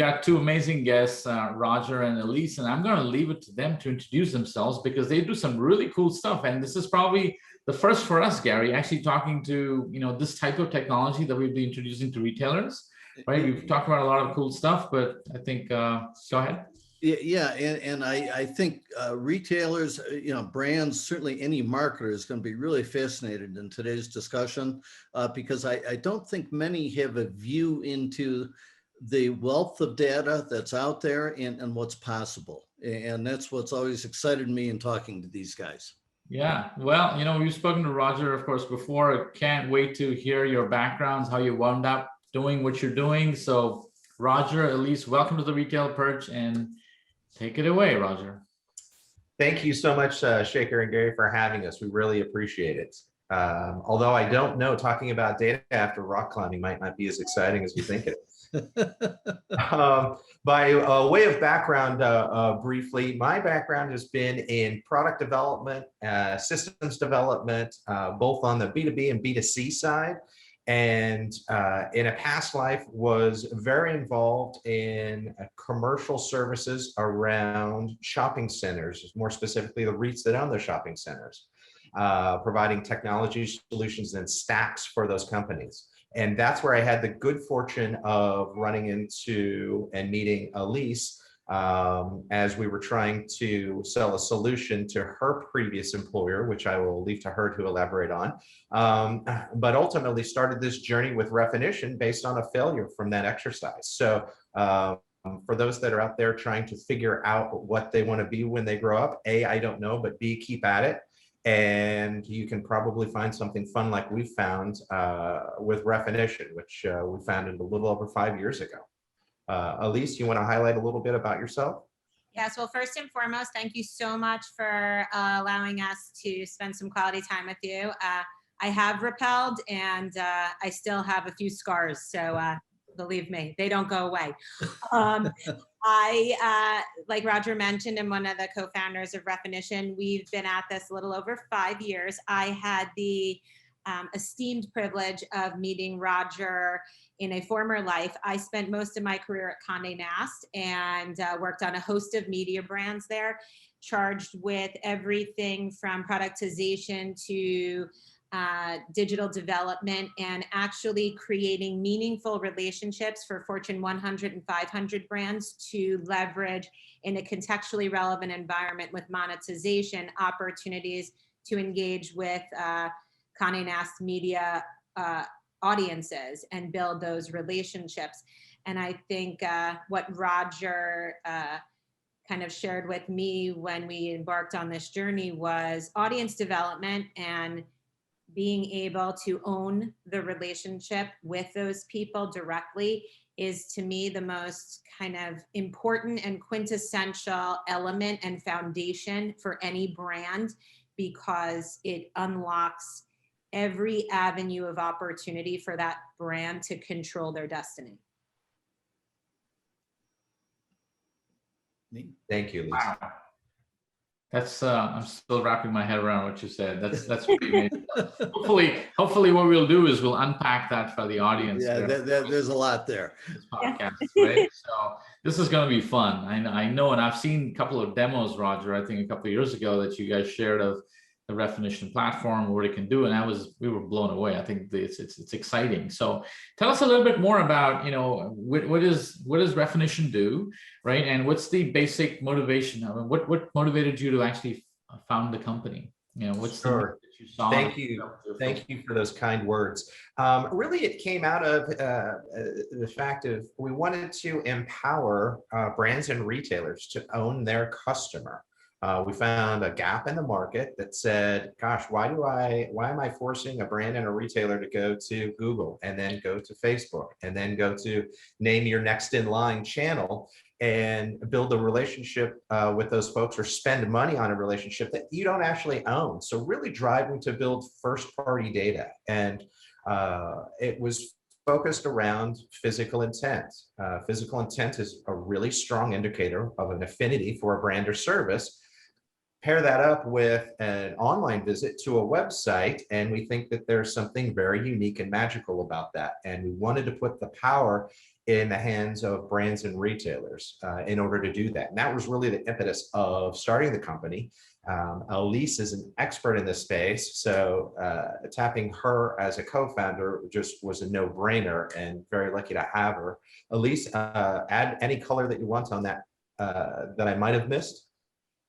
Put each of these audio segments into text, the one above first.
got two amazing guests, Roger and Elise, and I'm going to leave it to them to introduce themselves because they do some really cool stuff. And this is probably the first for us, Gary, actually talking to, this type of technology that we'll be introducing to retailers, right? We've talked about a lot of cool stuff, but I think, go ahead. Yeah, and I think retailers, brands, certainly any marketer is going to be really fascinated in today's discussion because I don't think many have a view into the wealth of data that's out there and what's possible. And that's what's always excited me in talking to these guys. Yeah, well, we've spoken to Roger, of course, before. Can't wait to hear your backgrounds, how you wound up doing what you're doing. So Roger, Elise, welcome to the Retail Perch, and take it away, Roger. Thank you so much, Shaker and Gary, for having us. We really appreciate it. Although I don't know, talking about data after rock climbing might not be as exciting as we think it is. By way of background, briefly, my background has been in product development, systems development, both on the B2B and B2C side. And in a past life was very involved in commercial services around shopping centers, more specifically the REITs that own the shopping centers, providing technology solutions and stacks for those companies. And that's where I had the good fortune of running into and meeting Elise as we were trying to sell a solution to her previous employer, which I will leave to her to elaborate on, but ultimately started this journey with Refinition based on a failure from that exercise. So for those that are out there trying to figure out what they want to be when they grow up, A, I don't know, but B, keep at it. And you can probably find something fun like we found with Refinition, which we founded a little over 5 years ago. Elise, you want to highlight a little bit about yourself? Yes, well, first and foremost, thank you so much for allowing us to spend some quality time with you. I have repelled and I still have a few scars, so believe me, they don't go away. I, like Roger mentioned, am one of the co-founders of Refinition. We've been at this a little over 5 years. I had the esteemed privilege of meeting Roger in a former life. I spent most of my career at Condé Nast and worked on a host of media brands there, charged with everything from productization to digital development and actually creating meaningful relationships for Fortune 100 and 500 brands to leverage in a contextually relevant environment with monetization opportunities to engage with Condé Nast media audiences and build those relationships. And I think what Roger kind of shared with me when we embarked on this journey was audience development and being able to own the relationship with those people directly is, to me, the most kind of important and quintessential element and foundation for any brand, because it unlocks every avenue of opportunity for that brand to control their destiny. Thank you, Lisa. Wow. That's I'm still wrapping my head around what you said. That's pretty amazing. Hopefully what we'll do is we'll unpack that for the audience. Yeah, there's a lot there. This podcast, right? So this is going to be fun. I know, and I've seen a couple of demos, Roger, I think a couple of years ago that you guys shared of the Refinition platform, what it can do, and we were blown away. I think it's exciting. So tell us a little bit more about what does Refinition do, right? And what's the basic motivation? I mean, what motivated you to actually found the company? What's Sure. the you saw? Thank you for those kind words. Really, it came out of the fact of we wanted to empower brands and retailers to own their customer. We found a gap in the market that said, gosh, why am I forcing a brand and a retailer to go to Google and then go to Facebook and then go to name your next in line channel and build a relationship with those folks or spend money on a relationship that you don't actually own? So really driving to build first party data. And it was focused around physical intent. Physical intent is a really strong indicator of an affinity for a brand or service. Pair that up with an online visit to a website, and we think that there's something very unique and magical about that. And we wanted to put the power in the hands of brands and retailers in order to do that. And that was really the impetus of starting the company. Elise is an expert in this space, so tapping her as a co-founder just was a no-brainer, and very lucky to have her. Elise, add any color that you want on that that I might have missed.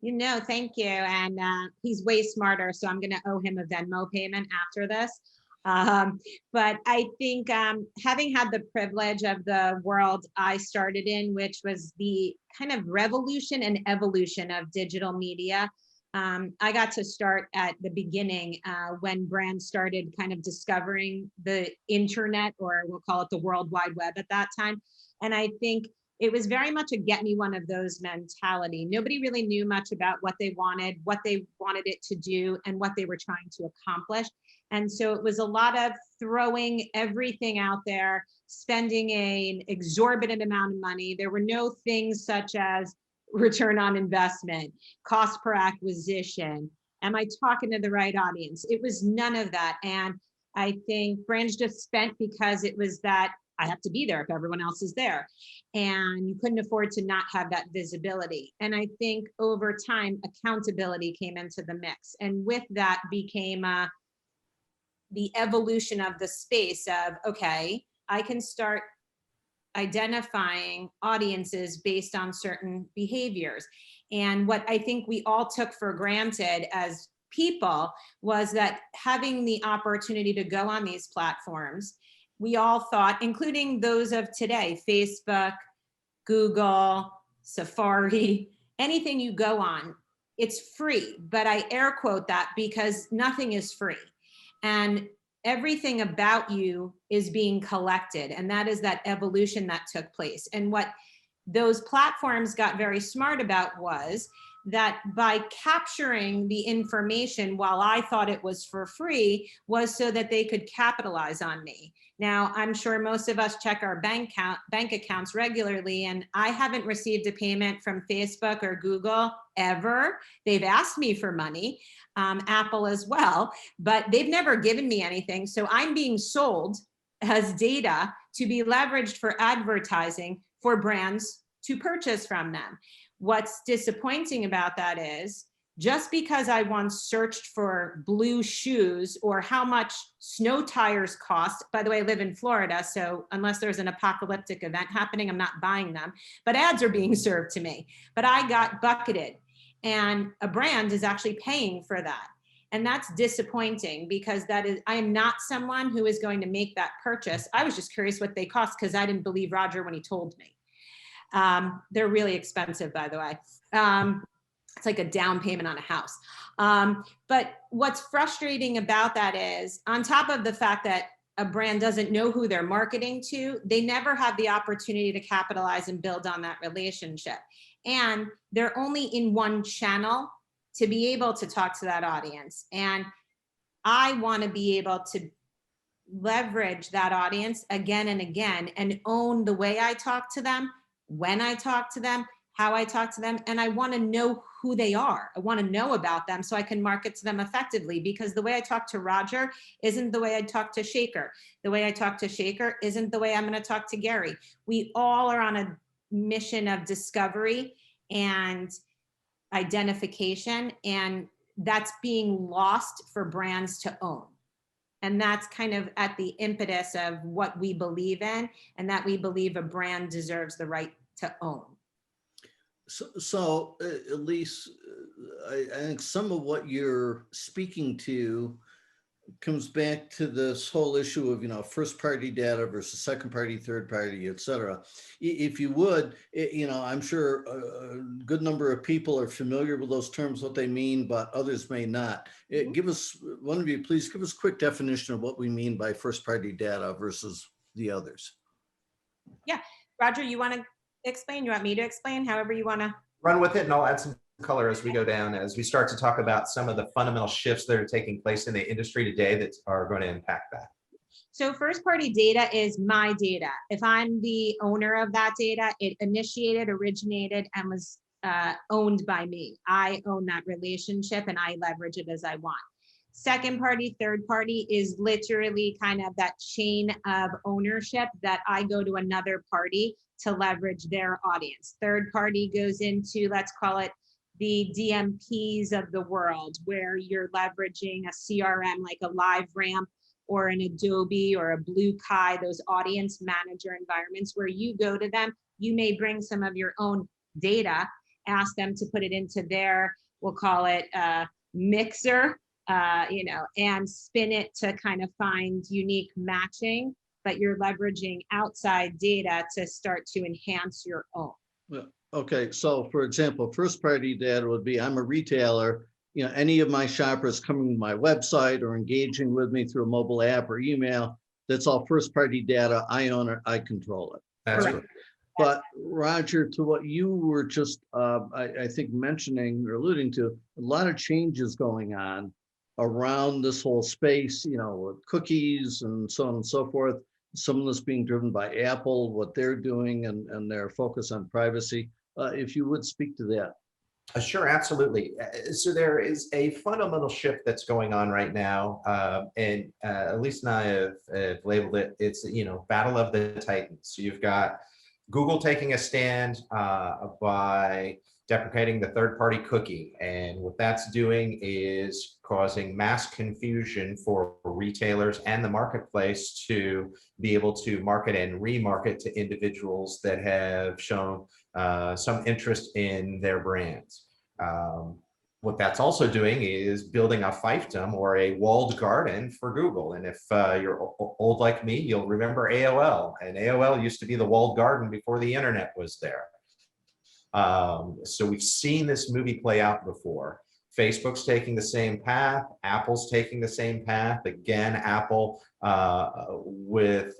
Thank you. And he's way smarter, so I'm going to owe him a Venmo payment after this. But I think having had the privilege of the world I started in, which was the kind of revolution and evolution of digital media, I got to start at the beginning when brands started kind of discovering the internet, or we'll call it the World Wide Web at that time. And I think it was very much a get me one of those mentality. Nobody really knew much about what they wanted it to do, and what they were trying to accomplish. And so it was a lot of throwing everything out there, spending an exorbitant amount of money. There were no things such as return on investment, cost per acquisition. Am I talking to the right audience? It was none of that. And I think brands just spent because it was that I have to be there if everyone else is there. And you couldn't afford to not have that visibility. And I think over time, accountability came into the mix. And with that became the evolution of the space of, okay, I can start identifying audiences based on certain behaviors. And what I think we all took for granted as people was that having the opportunity to go on these platforms, we all thought, including those of today, Facebook, Google, Safari, anything you go on, it's free. But I air quote that because nothing is free. And everything about you is being collected. And that is that evolution that took place. And what those platforms got very smart about was that by capturing the information while I thought it was for free, was so that they could capitalize on me. Now, I'm sure most of us check our bank accounts regularly, and I haven't received a payment from Facebook or Google ever. They've asked me for money, Apple as well, but they've never given me anything. So I'm being sold as data to be leveraged for advertising for brands to purchase from them. What's disappointing about that is, just because I once searched for blue shoes or how much snow tires cost, by the way, I live in Florida, so unless there's an apocalyptic event happening, I'm not buying them, but ads are being served to me. But I got bucketed, and a brand is actually paying for that. And that's disappointing, because that is, I am not someone who is going to make that purchase. I was just curious what they cost, because I didn't believe Roger when he told me. They're really expensive, by the way. It's like a down payment on a house. But what's frustrating about that is, on top of the fact that a brand doesn't know who they're marketing to, they never have the opportunity to capitalize and build on that relationship. And they're only in one channel to be able to talk to that audience. And I want to be able to leverage that audience again and again, and own the way I talk to them, when I talk to them, how I talk to them, and I want to know who they are. I want to know about them so I can market to them effectively, because the way I talk to Roger isn't the way I talk to Shaker. The way I talk to Shaker isn't the way I'm going to talk to Gary. We all are on a mission of discovery and identification, and that's being lost for brands to own. And that's kind of at the impetus of what we believe in, and that we believe a brand deserves the right to own. So Elise, I think some of what you're speaking to comes back to this whole issue of, first party data versus second party, third party, et cetera. If you would, I'm sure a good number of people are familiar with those terms, what they mean, but others may not. One of you, please give us a quick definition of what we mean by first party data versus the others. Yeah, Roger, you want to explain? You want me to explain? However you want to. Run with it, and I'll add some color as we go down, as we start to talk about some of the fundamental shifts that are taking place in the industry today that are going to impact that. So first party data is my data. If I'm the owner of that data, it initiated, originated, and was owned by me. I own that relationship and I leverage it as I want. Second party, third party is literally kind of that chain of ownership that I go to another party to leverage their audience. Third party goes into, let's call it the DMPs of the world, where you're leveraging a CRM like a LiveRamp or an Adobe or a Blue Kai, those audience manager environments where you go to them. You may bring some of your own data, ask them to put it into their, we'll call it mixer, and spin it to kind of find unique matching, but you're leveraging outside data to start to enhance your own. Well, okay, so for example, first party data would be, I'm a retailer, any of my shoppers coming to my website or engaging with me through a mobile app or email, that's all first party data. I own it, I control it. That's Correct. right. But Roger, to what you were just, I think mentioning or alluding to, a lot of changes going on around this whole space, with cookies and so on and so forth. Some of this being driven by Apple, what they're doing and their focus on privacy. If you would speak to that. Sure, absolutely. So there is a fundamental shift that's going on right now, and at least I have labeled it. It's battle of the titans. So you've got Google taking a stand by deprecating the third-party cookie, and what that's doing is causing mass confusion for retailers and the marketplace to be able to market and remarket to individuals that have shown some interest in their brands. What that's also doing is building a fiefdom or a walled garden for Google. And if you're old like me, you'll remember AOL. And AOL used to be the walled garden before the internet was there. So we've seen this movie play out before. Facebook's taking the same path. Apple's taking the same path. Again, Apple with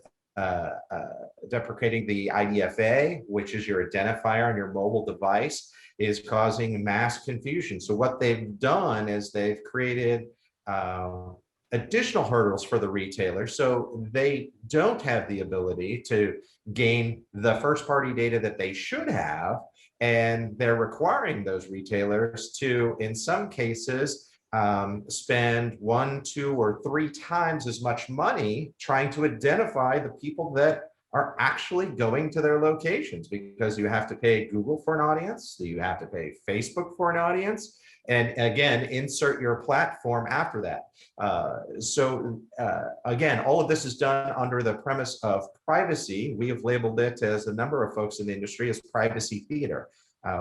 deprecating the IDFA, which is your identifier on your mobile device, is causing mass confusion. So what they've done is they've created additional hurdles for the retailer, so they don't have the ability to gain the first party data that they should have, and they're requiring those retailers to, in some cases, spend 1, 2, or 3 times as much money trying to identify the people that are actually going to their locations, because you have to pay Google for an audience, you have to pay Facebook for an audience, and again, insert your platform after that. Again, all of this is done under the premise of privacy. We have labeled it, as a number of folks in the industry, as privacy theater.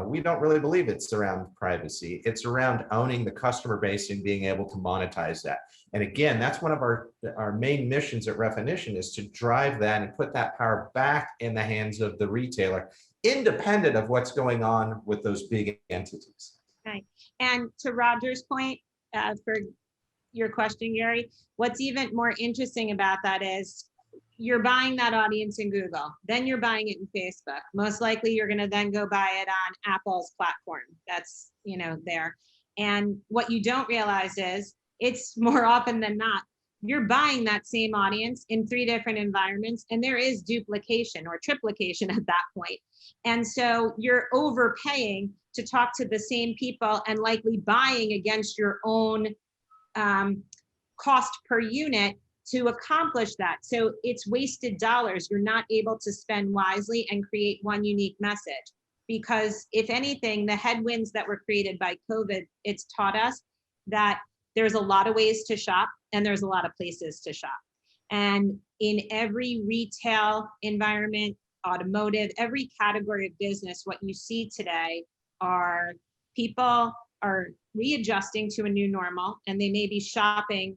We don't really believe it's around privacy. It's around owning the customer base and being able to monetize that. And again, that's one of our main missions at Refinition, is to drive that and put that power back in the hands of the retailer, independent of what's going on with those big entities. Okay. And to Roger's point, for your question, Gary, what's even more interesting about that is you're buying that audience in Google, then you're buying it in Facebook. Most likely you're going to then go buy it on Apple's platform. That's, there. And what you don't realize is it's more often than not, you're buying that same audience in 3 different environments, and there is duplication or triplication at that point. And so you're overpaying to talk to the same people and likely buying against your own cost per unit to accomplish that. So it's wasted dollars. You're not able to spend wisely and create one unique message. Because if anything, the headwinds that were created by COVID, it's taught us that there's a lot of ways to shop and there's a lot of places to shop. And in every retail environment, automotive, every category of business, what you see today are people are readjusting to a new normal, and they may be shopping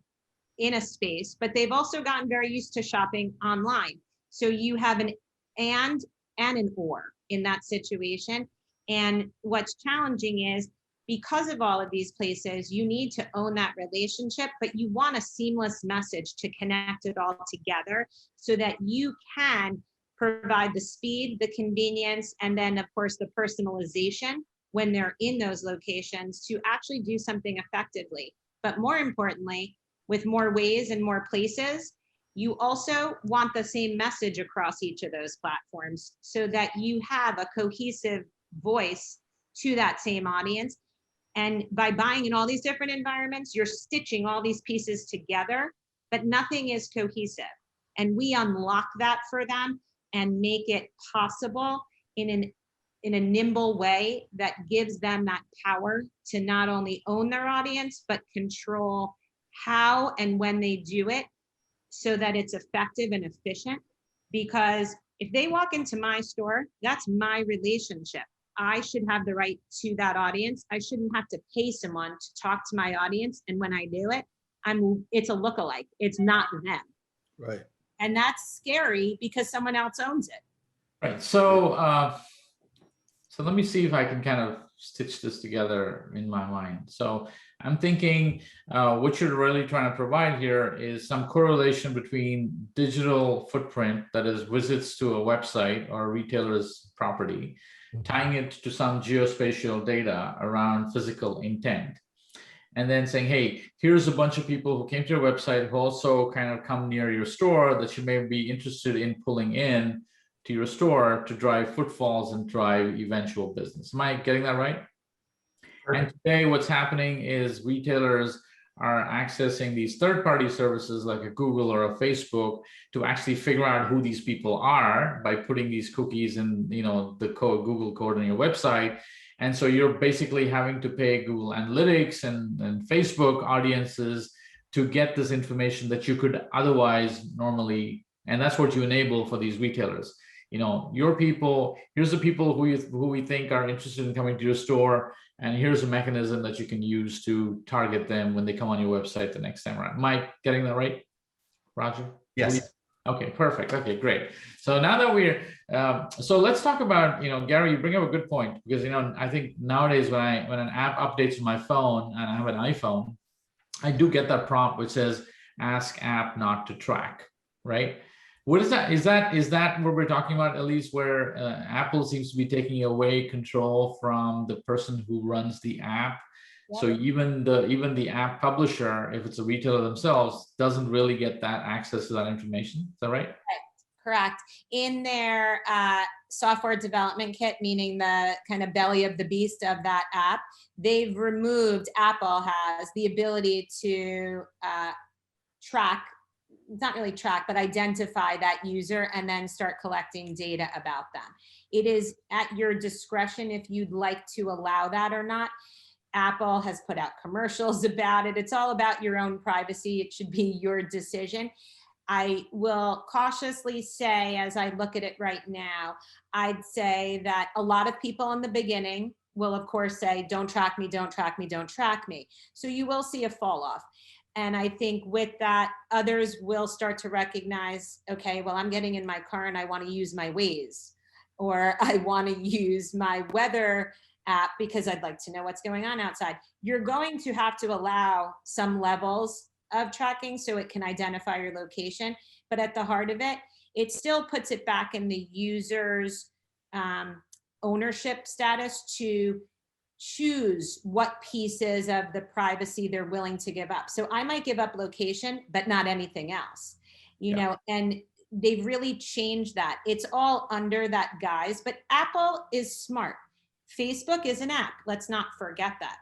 in a space, but they've also gotten very used to shopping online. So you have an and an or in that situation. And what's challenging is, because of all of these places, you need to own that relationship, but you want a seamless message to connect it all together so that you can provide the speed, the convenience, and then of course the personalization when they're in those locations to actually do something effectively. But more importantly, with more ways and more places, you also want the same message across each of those platforms so that you have a cohesive voice to that same audience. And by buying in all these different environments, you're stitching all these pieces together, but nothing is cohesive. And we unlock that for them and make it possible in a nimble way that gives them that power to not only own their audience, but control how and when they do it so that it's effective and efficient. Because if they walk into my store, that's my relationship. I should have the right to that audience. I shouldn't have to pay someone to talk to my audience. And when I do it, it's a lookalike. It's not them. Right. And that's scary because someone else owns it. Right. So let me see if I can kind of stitch this together in my mind. So I'm thinking what you're really trying to provide here is some correlation between digital footprint, that is visits to a website or a retailer's property, tying it to some geospatial data around physical intent. And then saying, hey, here's a bunch of people who came to your website who also kind of come near your store that you may be interested in pulling in to your store to drive footfalls and drive eventual business. Am I getting that right? Perfect. And today what's happening is retailers are accessing these third-party services like a Google or a Facebook to actually figure out who these people are by putting these cookies and the Google code on your website. And so you're basically having to pay Google Analytics and Facebook audiences to get this information that you could otherwise normally, and that's what you enable for these retailers. Your people, here's the people who we think are interested in coming to your store, and here's a mechanism that you can use to target them when they come on your website the next time around. Am I getting that right, Roger? Yes. Okay, perfect. Okay, great. So now that we're, so let's talk about, Gary, you bring up a good point, because, I think nowadays when an app updates on my phone, and I have an iPhone, I do get that prompt which says, ask app not to track, right? What is that? Is that what we're talking about, at least, where Apple seems to be taking away control from the person who runs the app? Yep. So even the app publisher, if it's a retailer themselves, doesn't really get that access to that information. Is that right? Correct. In their software development kit, meaning the kind of belly of the beast of that app, they've removed, Apple has the ability to track, not really track, but identify that user and then start collecting data about them. It is at your discretion if you'd like to allow that or not. Apple has put out commercials about it. It's all about your own privacy. It should be your decision. I will cautiously say, as I look at it right now, I'd say that a lot of people in the beginning will, of course, say, don't track me, don't track me, don't track me. So you will see a fall off. And I think with that, others will start to recognize, okay, well, I'm getting in my car and I want to use my Waze, or I want to use my weather app because I'd like to know what's going on outside. You're going to have to allow some levels of tracking so it can identify your location. But at the heart of it, it still puts it back in the user's ownership status to choose what pieces of the privacy they're willing to give up. So I might give up location, but not anything else, you know, and they've really changed that. It's all under that guise, but Apple is smart. Facebook is an app. Let's not forget that.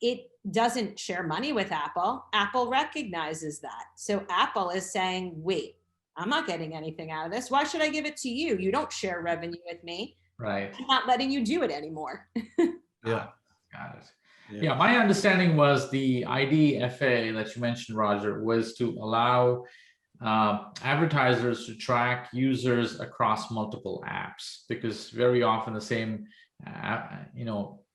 It doesn't share money with Apple. Apple recognizes that. So Apple is saying, wait, I'm not getting anything out of this. Why should I give it to you? You don't share revenue with me. Right. I'm not letting you do it anymore. Yeah. Got it. Yeah, my understanding was the IDFA that you mentioned, Roger, was to allow advertisers to track users across multiple apps, because very often the same,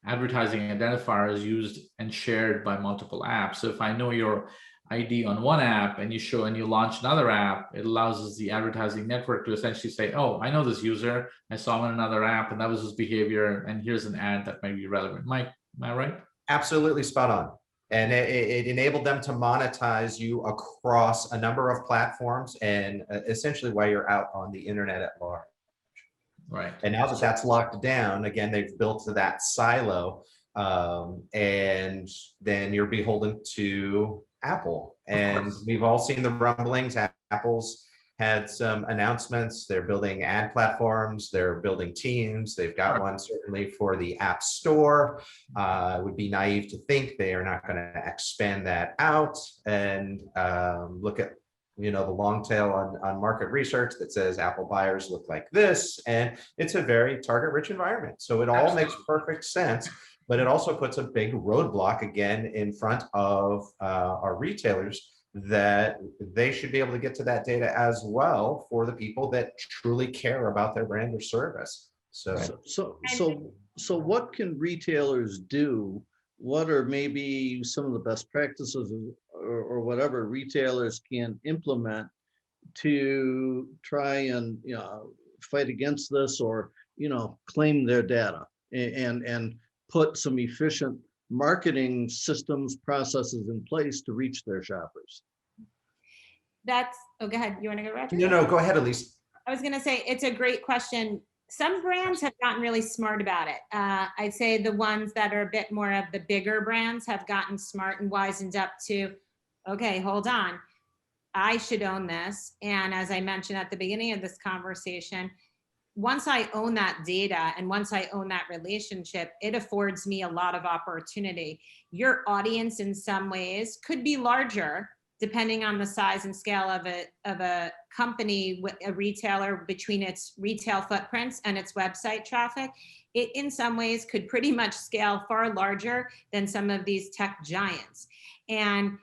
advertising identifier is used and shared by multiple apps. So if I know your ID on one app and you launch another app, it allows the advertising network to essentially say, oh, I know this user, I saw him in another app and that was his behavior, and here's an ad that may be relevant. Mike, am I right? Absolutely spot on. And it enabled them to monetize you across a number of platforms and essentially while you're out on the internet at large. Right. And now that that's locked down, again, they've built to that silo, and then you're beholden to Apple. And we've all seen the rumblings. Apple's had some announcements. They're building ad platforms, they're building teams. They've got one certainly for the App Store. It would be naive to think they are not going to expand that out and look at the long tail on market research that says Apple buyers look like this, and it's a very target rich environment. So it all makes perfect sense, but it also puts a big roadblock again in front of our retailers, that they should be able to get to that data as well for the people that truly care about their brand or service. So what can retailers do? What are maybe some of the best practices or whatever retailers can implement to try and fight against this, or claim their data and put some efficient marketing systems, processes in place to reach their shoppers? Oh, go ahead. You want to go, Roger? No, go ahead, Elise. I was going to say, it's a great question. Some brands have gotten really smart about it. I'd say the ones that are a bit more of the bigger brands have gotten smart and wisened up to, okay, hold on, I should own this. And as I mentioned at the beginning of this conversation, once I own that data and once I own that relationship, it affords me a lot of opportunity. Your audience in some ways could be larger depending on the size and scale of a company, a retailer, between its retail footprints and its website traffic. It in some ways could pretty much scale far larger than some of these tech giants. And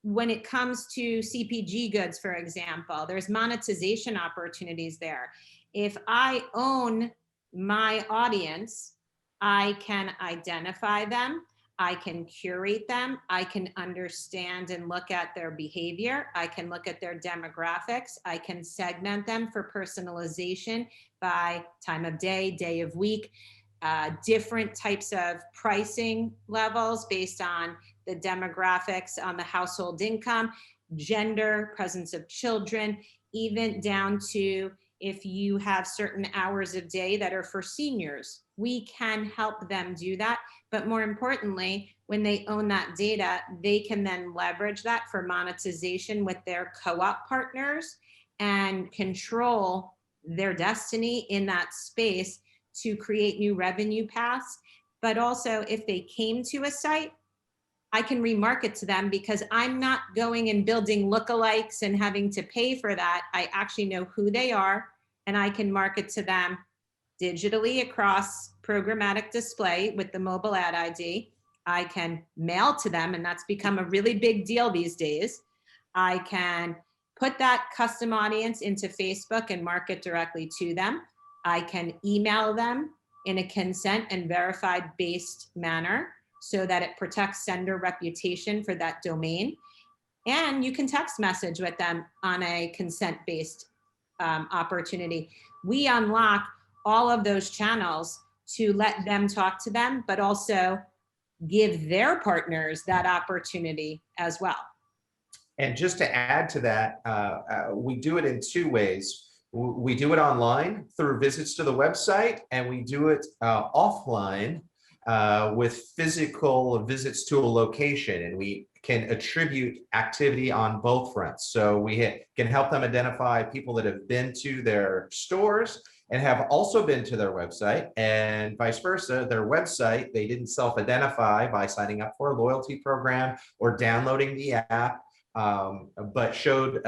when it comes to CPG goods, for example, there's monetization opportunities there. If I own my audience, I can identify them, I can curate them, I can understand and look at their behavior, I can look at their demographics, I can segment them for personalization by time of day, day of week, different types of pricing levels based on the demographics, on the household income, gender, presence of children, even down to if you have certain hours of day that are for seniors. We can help them do that. But more importantly, when they own that data, they can then leverage that for monetization with their co-op partners and control their destiny in that space to create new revenue paths. But also, if they came to a site, I can remarket to them because I'm not going and building lookalikes and having to pay for that. I actually know who they are, and I can market to them digitally across programmatic display with the mobile ad ID. I can mail to them, and that's become a really big deal these days. I can put that custom audience into Facebook and market directly to them. I can email them in a consent and verified based manner so that it protects sender reputation for that domain. And you can text message with them on a consent based opportunity. We unlock all of those channels to let them talk to them, but also give their partners that opportunity as well. And just to add to that, we do it in two ways. We do it online through visits to the website, and we do it offline with physical visits to a location, and we can attribute activity on both fronts. So we can help them identify people that have been to their stores and have also been to their website, and vice versa. Their website, they didn't self-identify by signing up for a loyalty program or downloading the app, but showed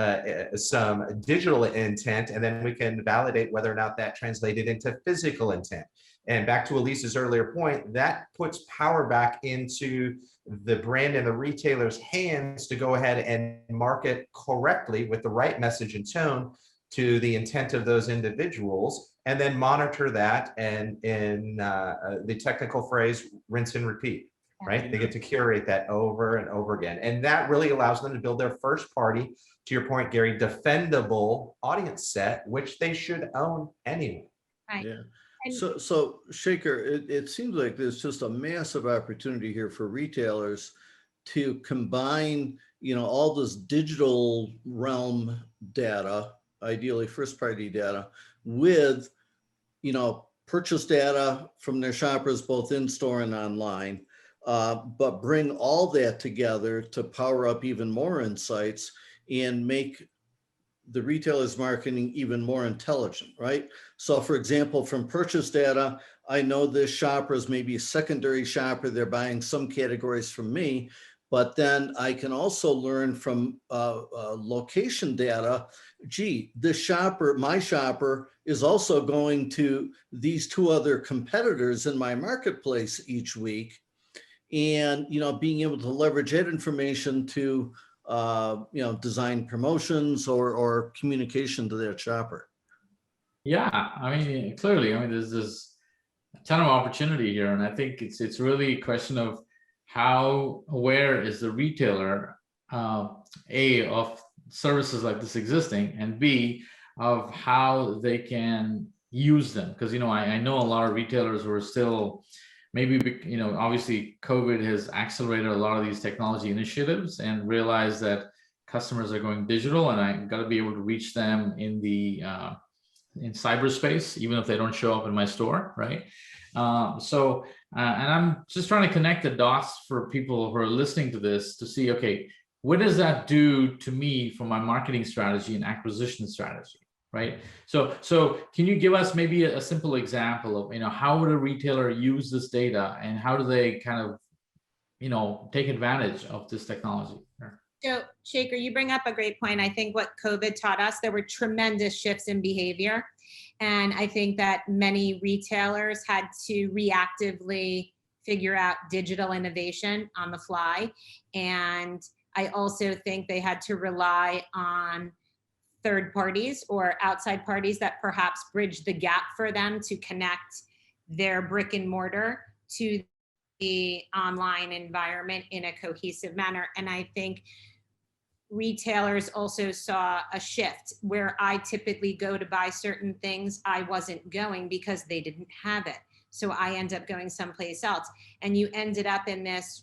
some digital intent, and then we can validate whether or not that translated into physical intent. And back to Elise's earlier point, that puts power back into the brand and the retailer's hands to go ahead and market correctly with the right message and tone to the intent of those individuals, and then monitor that, and in the technical phrase, rinse and repeat. Right? They get to curate that over and over again. And that really allows them to build their first party, to your point, Gary, defendable audience set, which they should own anyway. Right. Yeah. And So Shaker, it seems like there's just a massive opportunity here for retailers to combine, all this digital realm data, ideally first party data, with, purchase data from their shoppers, both in store and online. But bring all that together to power up even more insights and make the retailer's marketing even more intelligent, right? So for example, from purchase data, I know this shopper is maybe a secondary shopper. They're buying some categories from me, but then I can also learn from location data. Gee, this shopper, my shopper, is also going to these two other competitors in my marketplace each week. And, being able to leverage that information to, design promotions or communication to their shopper. Yeah, I mean, clearly, I mean, there's a ton of opportunity here, and I think it's really a question of how aware is the retailer, A, of services like this existing, and B, of how they can use them. Because, I know a lot of retailers who are still maybe, obviously COVID has accelerated a lot of these technology initiatives and realized that customers are going digital, and I got to be able to reach them in the in cyberspace, even if they don't show up in my store, right? And I'm just trying to connect the dots for people who are listening to this to see, okay, what does that do to me for my marketing strategy and acquisition strategy, right? So can you give us maybe a simple example of, how would a retailer use this data, and how do they kind of, take advantage of this technology? So Shaker, you bring up a great point. I think what COVID taught us, there were tremendous shifts in behavior. And I think that many retailers had to reactively figure out digital innovation on the fly. And I also think they had to rely on third parties or outside parties that perhaps bridge the gap for them to connect their brick and mortar to the online environment in a cohesive manner. And I think retailers also saw a shift where I typically go to buy certain things. I wasn't going because they didn't have it. So I end up going someplace else. And you ended up in this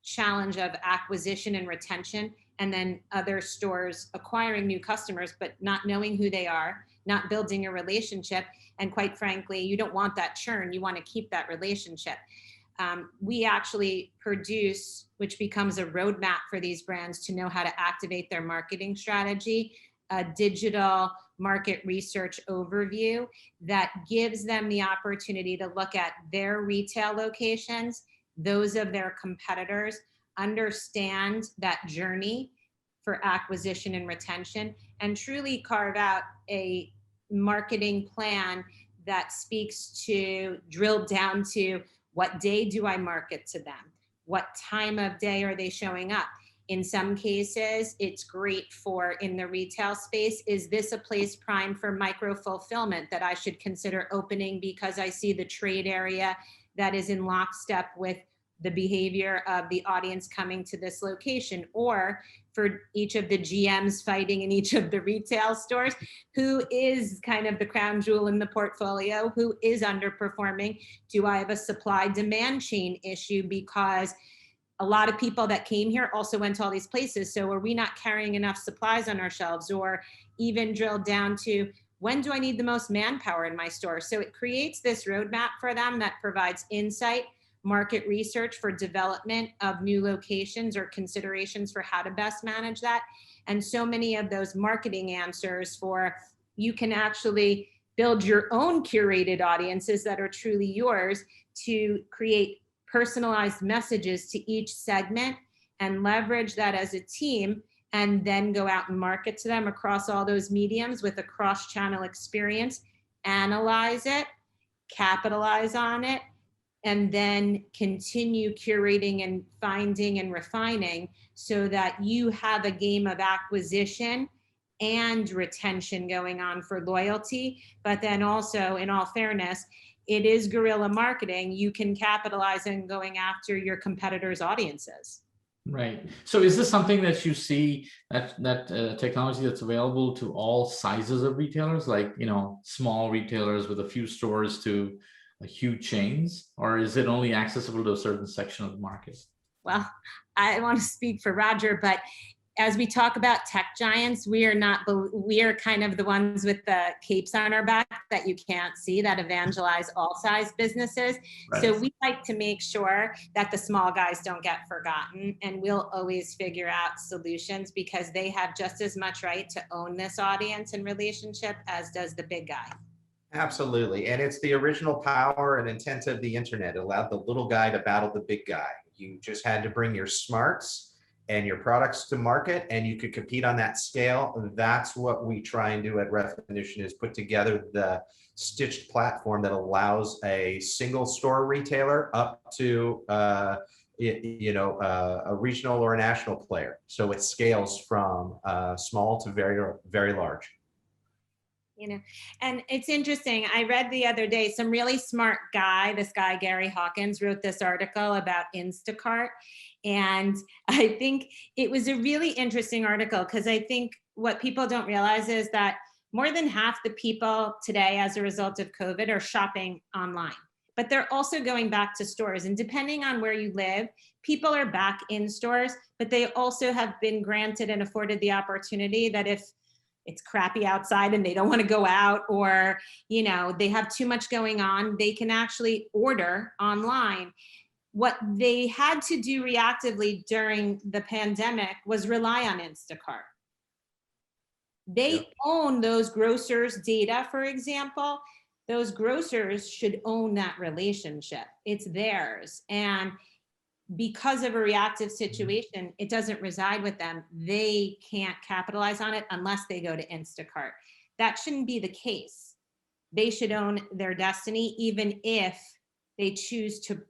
challenge of acquisition and retention, and then other stores acquiring new customers, but not knowing who they are, not building a relationship. And quite frankly, you don't want that churn. You want to keep that relationship. We actually produce, which becomes a roadmap for these brands to know how to activate their marketing strategy, a digital market research overview that gives them the opportunity to look at their retail locations, those of their competitors, understand that journey for acquisition and retention, and truly carve out a marketing plan that speaks to, drill down to, what day do I market to them? What time of day are they showing up? In some cases, it's great for, in the retail space, is this a place prime for micro fulfillment that I should consider opening because I see the trade area that is in lockstep with the behavior of the audience coming to this location? Or for each of the GMs fighting in each of the retail stores, who is kind of the crown jewel in the portfolio, who is underperforming? Do I have a supply demand chain issue because a lot of people that came here also went to all these places? So are we not carrying enough supplies on our shelves? Or even drill down to, when do I need the most manpower in my store? So it creates this roadmap for them that provides insight, market research for development of new locations or considerations for how to best manage that. And so many of those marketing answers for, you can actually build your own curated audiences that are truly yours to create personalized messages to each segment and leverage that as a team, and then go out and market to them across all those mediums with a cross-channel experience, analyze it, capitalize on it, and then continue curating and finding and refining so that you have a game of acquisition and retention going on for loyalty. But then also, in all fairness, it is guerrilla marketing. You can capitalize on going after your competitors' audiences. Right. So is this something that you see that technology that's available to all sizes of retailers, like, small retailers with a few stores to huge chains, or is it only accessible to a certain section of the market? Well, I want to speak for Roger, but as we talk about tech giants, we are kind of the ones with the capes on our back that you can't see, that evangelize all size businesses. So Right. we like to make sure that the small guys don't get forgotten, and we'll always figure out solutions because they have just as much right to own this audience and relationship as does the big guy. Absolutely. And it's the original power and intent of the internet. It allowed the little guy to battle the big guy. You just had to bring your smarts and your products to market, and you could compete on that scale. That's what we try and do at Refinition, is put together the stitched platform that allows a single store retailer up to a regional or a national player. So it scales from small to very, very large. And it's interesting. I read the other day, some really smart guy, this guy, Gary Hawkins, wrote this article about Instacart. And I think it was a really interesting article because I think what people don't realize is that more than half the people today, as a result of COVID, are shopping online. But they're also going back to stores. And depending on where you live, people are back in stores, but they also have been granted and afforded the opportunity that if it's crappy outside and they don't want to go out, or, they have too much going on, they can actually order online. What they had to do reactively during the pandemic was rely on Instacart. They own those grocers' data, for example. Those grocers should own that relationship. It's theirs. And because of a reactive situation, it doesn't reside with them. They can't capitalize on it unless they go to Instacart. That shouldn't be the case. They should own their destiny, even if they choose to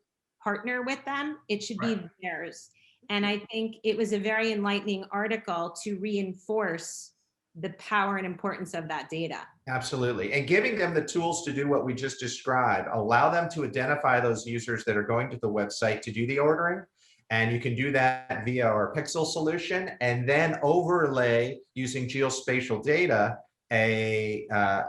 partner with them. It should be theirs. And I think it was a very enlightening article to reinforce the power and importance of that data. Absolutely. And giving them the tools to do what we just described, allow them to identify those users that are going to the website to do the ordering. And you can do that via our Pixel solution, and then overlay using geospatial data,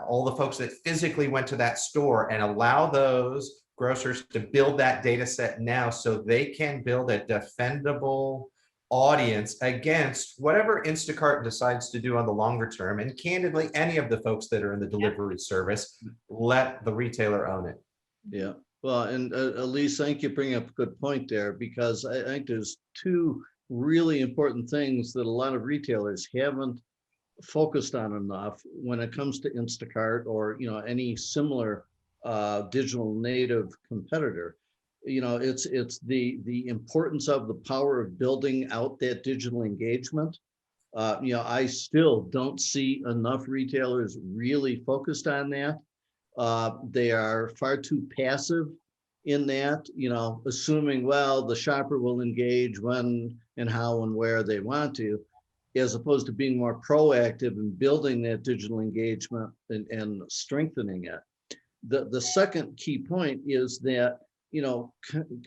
all the folks that physically went to that store, and allow those grocers to build that data set now so they can build a defendable audience against whatever Instacart decides to do on the longer term. And candidly, any of the folks that are in the delivery service, let the retailer own it. Yeah. Well, and Elise, thank you for bringing up a good point there, because I think there's two really important things that a lot of retailers haven't focused on enough when it comes to Instacart or any similar digital native competitor. It's the importance of the power of building out that digital engagement. I still don't see enough retailers really focused on that. They are far too passive in that, assuming, well, the shopper will engage when and how and where they want to, as opposed to being more proactive in building that digital engagement and strengthening it. The second key point is that,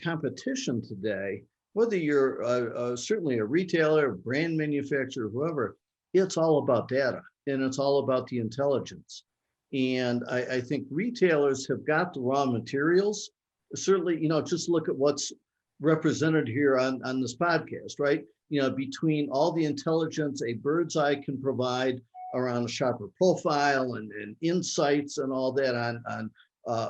competition today, whether you're certainly a retailer, brand manufacturer, whoever, it's all about data and it's all about the intelligence. And I think retailers have got the raw materials. Certainly, just look at what's represented here on this podcast, right? Between all the intelligence a bird's eye can provide around a shopper profile and insights and all that on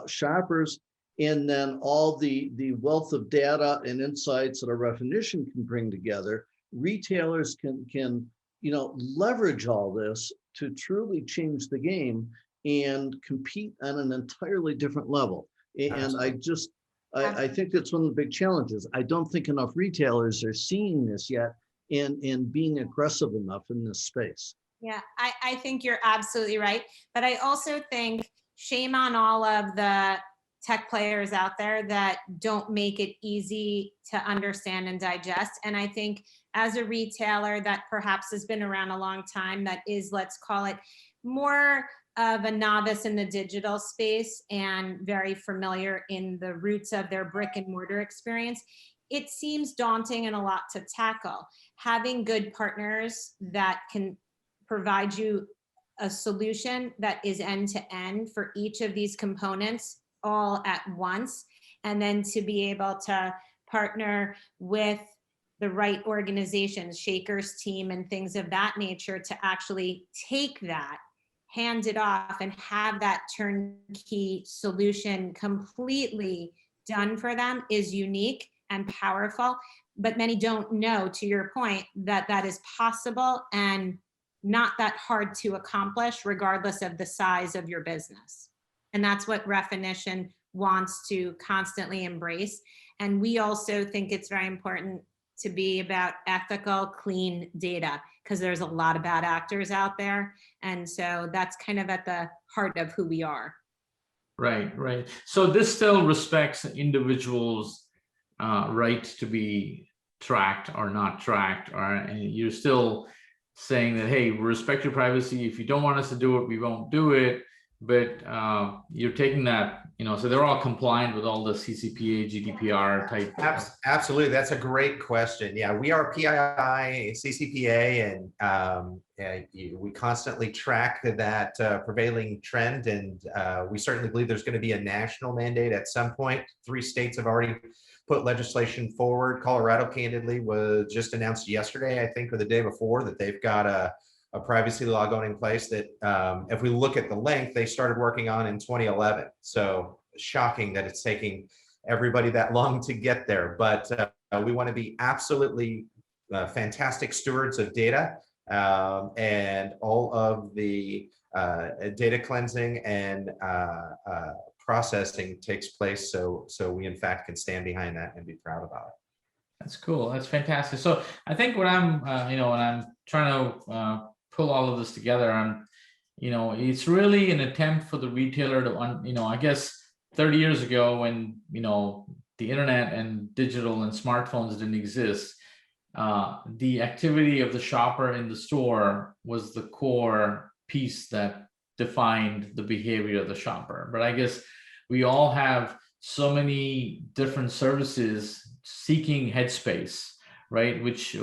shoppers, and then all the wealth of data and insights that a Refinition can bring together, retailers can leverage all this to truly change the game and compete on an entirely different level. And I think that's one of the big challenges. I don't think enough retailers are seeing this yet and being aggressive enough in this space. Yeah, I think you're absolutely right. But I also think shame on all of the tech players out there that don't make it easy to understand and digest. And I think as a retailer that perhaps has been around a long time, that is, let's call it, more of a novice in the digital space and very familiar in the roots of their brick and mortar experience, it seems daunting and a lot to tackle. Having good partners that can provide you a solution that is end to end for each of these components all at once, and then to be able to partner with the right organizations, Shaker's team and things of that nature, to actually take that, hand it off, and have that turnkey solution completely done for them is unique and powerful. But many don't know, to your point, that that is possible and not that hard to accomplish, regardless of the size of your business. And that's what Refinition wants to constantly embrace. And we also think it's very important to be about ethical, clean data, because there's a lot of bad actors out there. And so that's kind of at the heart of who we are. Right, right. So this still respects individuals' right to be tracked or not tracked, or you're still saying that, hey, we respect your privacy. If you don't want us to do it, we won't do it. But you're taking that, so they're all compliant with all the CCPA, GDPR type. Absolutely. That's a great question. Yeah, we are PII, CCPA, and we constantly track that prevailing trend. And we certainly believe there's going to be a national mandate at some point. 3 states have already put legislation forward. Colorado, candidly, was just announced yesterday, I think, or the day before, that they've got a privacy law going in place that, if we look at the length, they started working on in 2011. So shocking that it's taking everybody that long to get there. But we want to be absolutely fantastic stewards of data, and all of the data cleansing and processing takes place. So we in fact can stand behind that and be proud about it. That's cool. That's fantastic. So I think what I'm, when I'm trying to pull all of this together, it's really an attempt for the retailer to, I guess 30 years ago, when, the internet and digital and smartphones didn't exist, the activity of the shopper in the store was the core piece that defined the behavior of the shopper. But I guess we all have so many different services seeking headspace, right? Which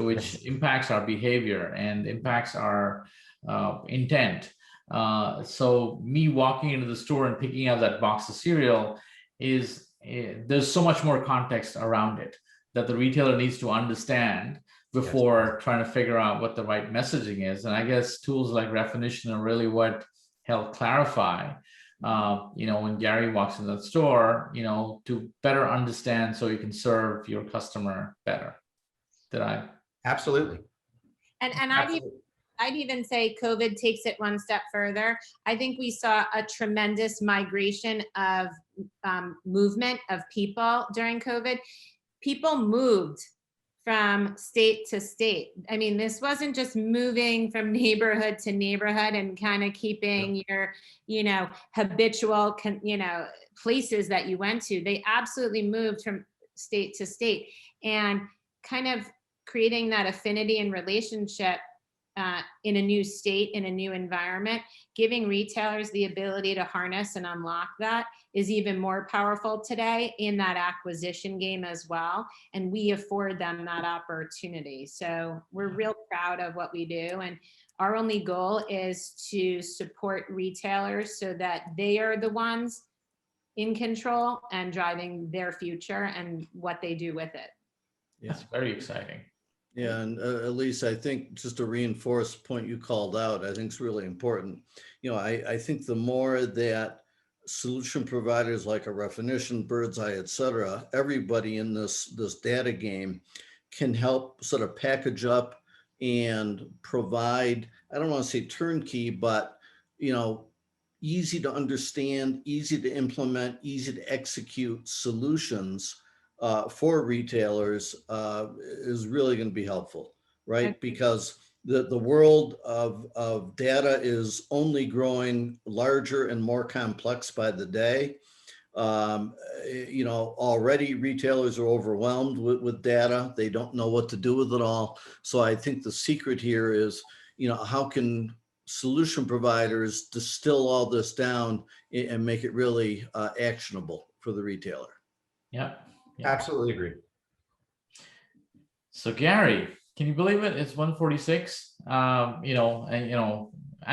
impacts our behavior and impacts our intent. So me walking into the store and picking up that box of cereal there's so much more context around it that the retailer needs to understand before trying to figure out what the right messaging is. And I guess tools like Refinition are really what help clarify, when Gary walks in the store, to better understand so you can serve your customer better. Did I? Absolutely. And I'd even say COVID takes it one step further. I think we saw a tremendous migration of movement of people during COVID. People moved from state to state. I mean, this wasn't just moving from neighborhood to neighborhood and kind of keeping your, habitual, places that you went to. They absolutely moved from state to state, and kind of creating that affinity and relationship in a new state, in a new environment, giving retailers the ability to harness and unlock that is even more powerful today in that acquisition game as well. And we afford them that opportunity. So we're real proud of what we do. And our only goal is to support retailers so that they are the ones in control and driving their future and what they do with it. That's very exciting. Yeah, and Elise, I think just to reinforce the point you called out, I think is really important. I think the more that solution providers like a Refinition, Birdseye, et cetera, everybody in this data game can help sort of package up and provide, I don't want to say turnkey, but, easy to understand, easy to implement, easy to execute solutions for retailers is really going to be helpful, right? Because the world of data is only growing larger and more complex by the day. Already retailers are overwhelmed with data. They don't know what to do with it all. So I think the secret here is, how can solution providers distill all this down and make it really actionable for the retailer? Yeah. Absolutely agree. So Gary, can you believe it? It's 1:46. I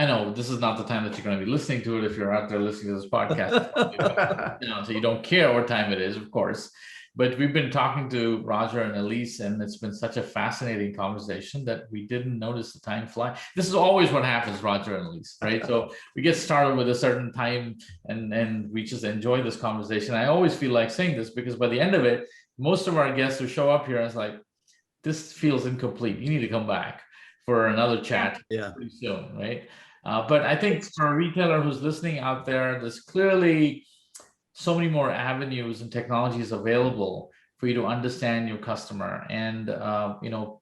know this is not the time that you're going to be listening to it if you're out there listening to this podcast. So you don't care what time it is, of course. But we've been talking to Roger and Elise, and it's been such a fascinating conversation that we didn't notice the time fly. This is always what happens, Roger and Elise, right? So we get started with a certain time, and we just enjoy this conversation. I always feel like saying this because by the end of it, most of our guests who show up here is like, this feels incomplete. You need to come back for another chat pretty soon, right? But I think for a retailer who's listening out there, there's clearly so many more avenues and technologies available for you to understand your customer, and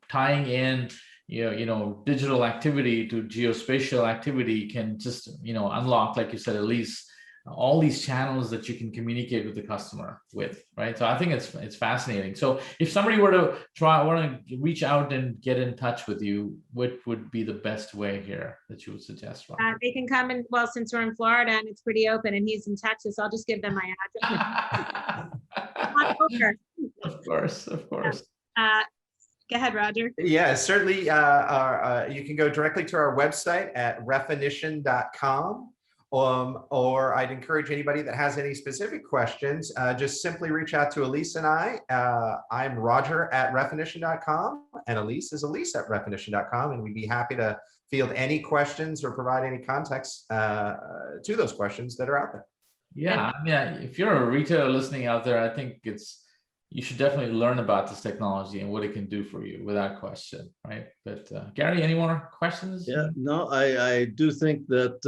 tying in digital activity to geospatial activity can just unlock, like you said, Elise, all these channels that you can communicate with the customer with, right? So I think it's fascinating. So if somebody were to want to reach out and get in touch with you, what would be the best way here that you would suggest? They can come in, well, since we're in Florida and it's pretty open and he's in Texas, I'll just give them my address. Of course. Go ahead, Roger. Yeah, certainly. You can go directly to our website at refinition.com. Or I'd encourage anybody that has any specific questions, just simply reach out to Elise and I. I'm Roger at refinition.com, and Elise is Elise at refinition.com, and we'd be happy to field any questions or provide any context to those questions that are out there. Yeah, if you're a retailer listening out there, I think you should definitely learn about this technology and what it can do for you without question, right? But Gary, any more questions? Yeah, no, I do think that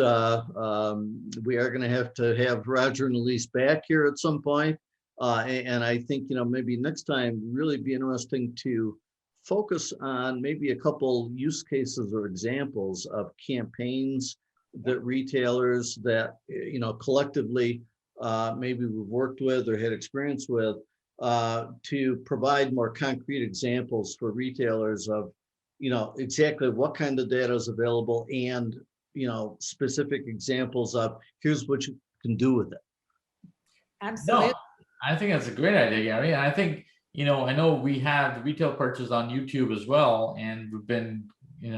we are going to have Roger and Elise back here at some point. And I think, maybe next time really be interesting to focus on maybe a couple use cases or examples of campaigns that retailers that, collectively maybe we've worked with or had experience with, to provide more concrete examples for retailers of, exactly what kind of data is available, and, specific examples of here's what you can do with it. Absolutely. No, I think that's a great idea, Gary. And I think, I know we have the retail purchase on YouTube as well, and we've been,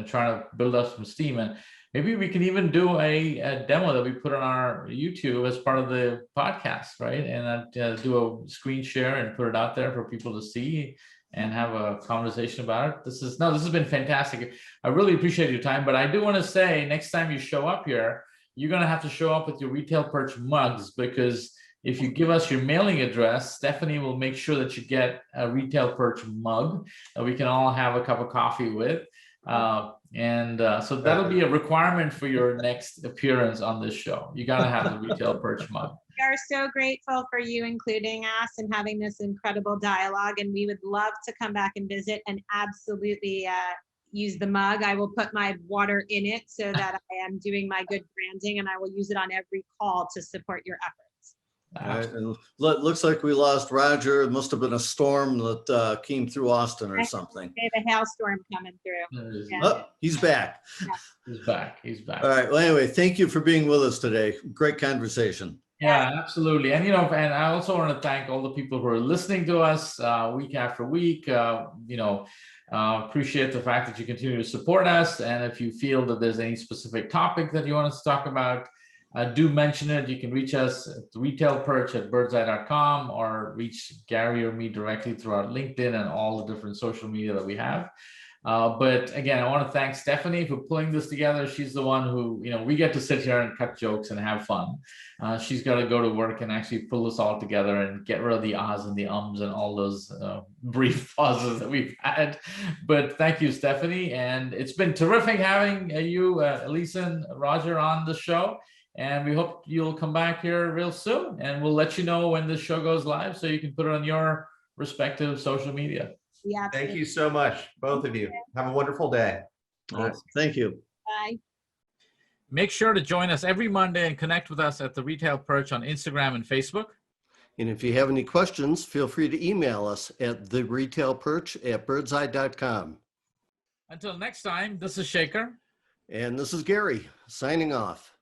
trying to build up some steam, and maybe we can even do a demo that we put on our YouTube as part of the podcast, right? And do a screen share and put it out there for people to see and have a conversation about it. This has been fantastic. I really appreciate your time, but I do want to say, next time you show up here, you're going to have to show up with your Retail Perch mugs, because if you give us your mailing address, Stephanie will make sure that you get a Retail Perch mug that we can all have a cup of coffee with. So that'll be a requirement for your next appearance on this show. You got to have the Retail Perch mug. We are so grateful for you including us and having this incredible dialogue, and we would love to come back and visit and absolutely use the mug. I will put my water in it so that I am doing my good branding, and I will use it on every call to support your efforts. All right, and looks like we lost Roger. It must have been a storm that came through Austin or something. They have a hailstorm coming through. Yeah. Oh, he's back. Yeah. He's back. All right. Well, anyway, thank you for being with us today. Great conversation. Yeah, absolutely. And, and I also want to thank all the people who are listening to us week after week. Appreciate the fact that you continue to support us. And if you feel that there's any specific topic that you want us to talk about, do mention it. You can reach us at retailperch@birdseye.com, or reach Gary or me directly through our LinkedIn and all the different social media that we have. But again, I want to thank Stephanie for pulling this together. She's the one who, we get to sit here and cut jokes and have fun. She's got to go to work and actually pull this all together and get rid of the ahs and the ums and all those brief pauses that we've had. But thank you, Stephanie. And it's been terrific having you, Elise and Roger, on the show. And we hope you'll come back here real soon, and we'll let you know when this show goes live so you can put it on your respective social media. Yeah. Thank you so much, both of you. Have a wonderful day. All right. Thank you. Bye. Make sure to join us every Monday and connect with us at the Retail Perch on Instagram and Facebook. And if you have any questions, feel free to email us at theretailperch@birdseye.com. Until next time, this is Shaker. And this is Gary signing off.